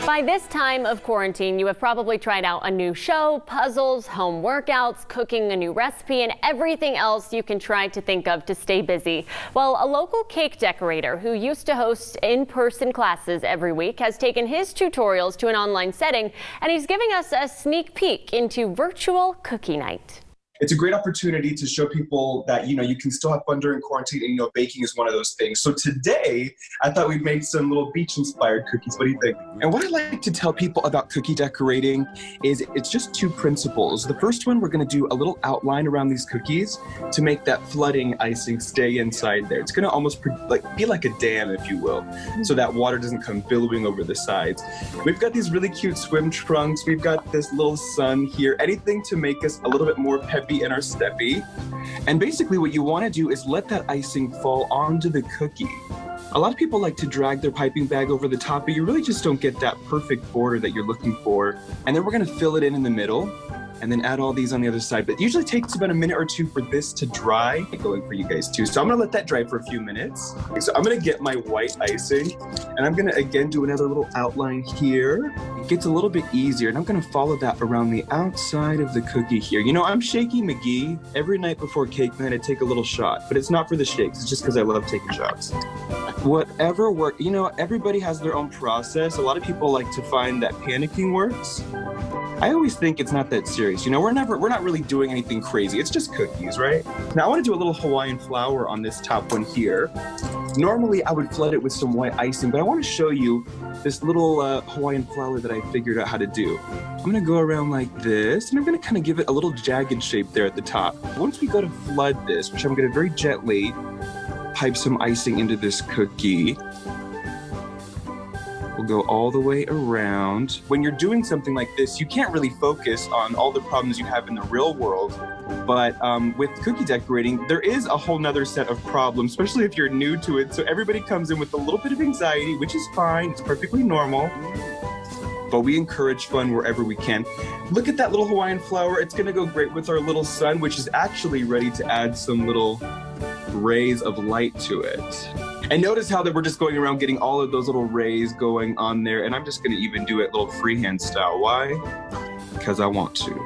By this time of quarantine, you have probably tried out a new show, puzzles, home workouts, cooking a new recipe, and everything else you can try to think of to stay busy. Well, a local cake decorator who used to host in-person classes every week has taken his tutorials to an online setting, and he's giving us a sneak peek into virtual cookie night. It's a great opportunity to show people that, you can still have fun during quarantine, and, baking is one of those things. So today, I thought we'd make some little beach-inspired cookies. What do you think? And what I like to tell people about cookie decorating is it's just two principles. The first one, we're going to do a little outline around these cookies to make that flooding icing stay inside there. It's going to almost be like a dam, if you will, so that water doesn't come billowing over the sides. We've got these really cute swim trunks. We've got this little sun here. Anything to make us a little bit more peppy in our steppy. And basically what you want to do is let that icing fall onto the cookie. A lot of people like to drag their piping bag over the top, but you really just don't get that perfect border that you're looking for. And then we're going to fill it in the middle and then add all these on the other side. But it usually takes about a minute or two for this to dry. Going for you guys too. So I'm going to let that dry for a few minutes. So I'm going to get my white icing and I'm going to again do another little outline here. It gets a little bit easier and I'm going to follow that around the outside of the cookie here. I'm Shaky McGee. Every night before cake night I take a little shot, but it's not for the shakes. It's just because I love taking shots. Whatever works, everybody has their own process. A lot of people like to find that panicking works. I always think it's not that serious. We're not really doing anything crazy. It's just cookies, right? Now I want to do a little Hawaiian flower on this top one here. Normally I would flood it with some white icing, but I want to show you this little Hawaiian flower that I figured out how to do. I'm going to go around like this, and I'm going to kind of give it a little jagged shape there at the top. Once we go to flood this, which I'm going to very gently pipe some icing into this cookie. We'll go all the way around. When you're doing something like this, you can't really focus on all the problems you have in the real world. But with cookie decorating, there is a whole nother set of problems, especially if you're new to it. So everybody comes in with a little bit of anxiety, which is fine. It's perfectly normal. But we encourage fun wherever we can. Look at that little Hawaiian flower. It's going to go great with our little sun, which is actually ready to add some little rays of light to it. And notice how that we're just going around getting all of those little rays going on there. And I'm just going to even do it little freehand style. Why? Because I want to.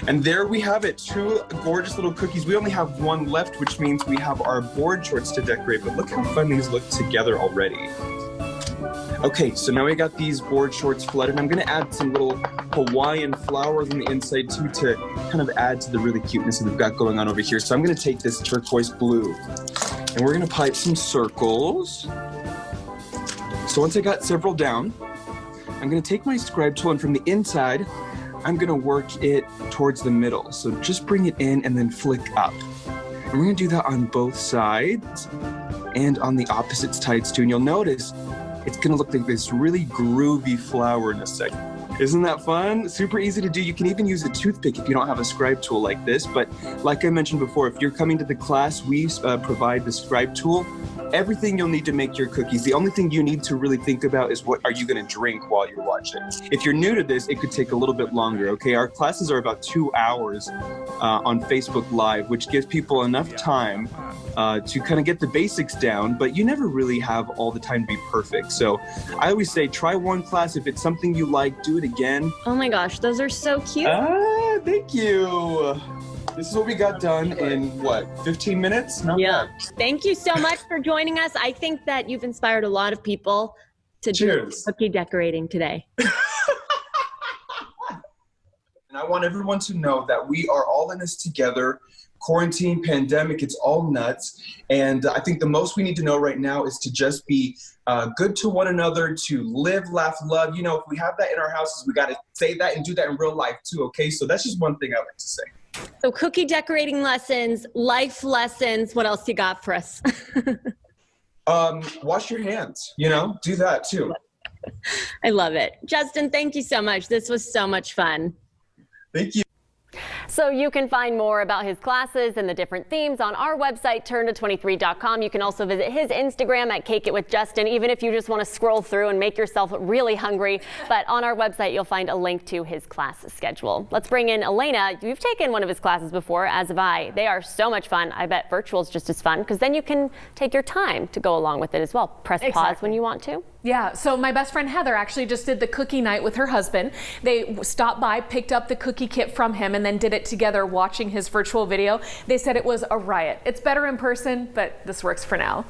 And there we have it, two gorgeous little cookies. We only have one left, which means we have our board shorts to decorate. But look how fun these look together already. Okay, so now we got these board shorts flooded. I'm going to add some little Hawaiian flowers on the inside too to kind of add to the really cuteness that we've got going on over here. So I'm going to take this turquoise blue and we're going to pipe some circles. So once I got several down, I'm going to take my scribe tool and from the inside, I'm going to work it towards the middle. So just bring it in and then flick up. And we're going to do that on both sides and on the opposite sides too. And you'll notice it's going to look like this really groovy flower in a second. Isn't that fun? Super easy to do. You can even use a toothpick if you don't have a scribe tool like this. But like I mentioned before, if you're coming to the class, we provide the scribe tool. Everything you'll need to make your cookies. The only thing you need to really think about is what are you going to drink while you're watching. If you're new to this, it could take a little bit longer, okay? Our classes are about 2 hours on Facebook Live, which gives people enough time to kind of get the basics down, but you never really have all the time to be perfect. So I always say try one class. If it's something you like, do it again. Oh my gosh, those are so cute. Thank you. This is what we got done in, 15 minutes? Not bad. Thank you so much for joining us. I think that you've inspired a lot of people to do cookie decorating today. And I want everyone to know that we are all in this together. Quarantine, pandemic, it's all nuts. And I think the most we need to know right now is to just be good to one another, to live, laugh, love. If we have that in our houses, we got to say that and do that in real life too, okay? So that's just one thing I like to say. So cookie decorating lessons, life lessons, what else you got for us? Wash your hands, do that too. I love it. Justin, thank you so much. This was so much fun. Thank you. So you can find more about his classes and the different themes on our website, turnto23.com. You can also visit his Instagram at Cake It with Justin, even if you just want to scroll through and make yourself really hungry. But on our website, you'll find a link to his class schedule. Let's bring in Elena. You've taken one of his classes before, as have I. They are so much fun. I bet virtual is just as fun because then you can take your time to go along with it as well. Press pause when you want to. Yeah, so my best friend Heather actually just did the cookie night with her husband. They stopped by, picked up the cookie kit from him, and then did it together watching his virtual video. They said it was a riot. It's better in person, but this works for now.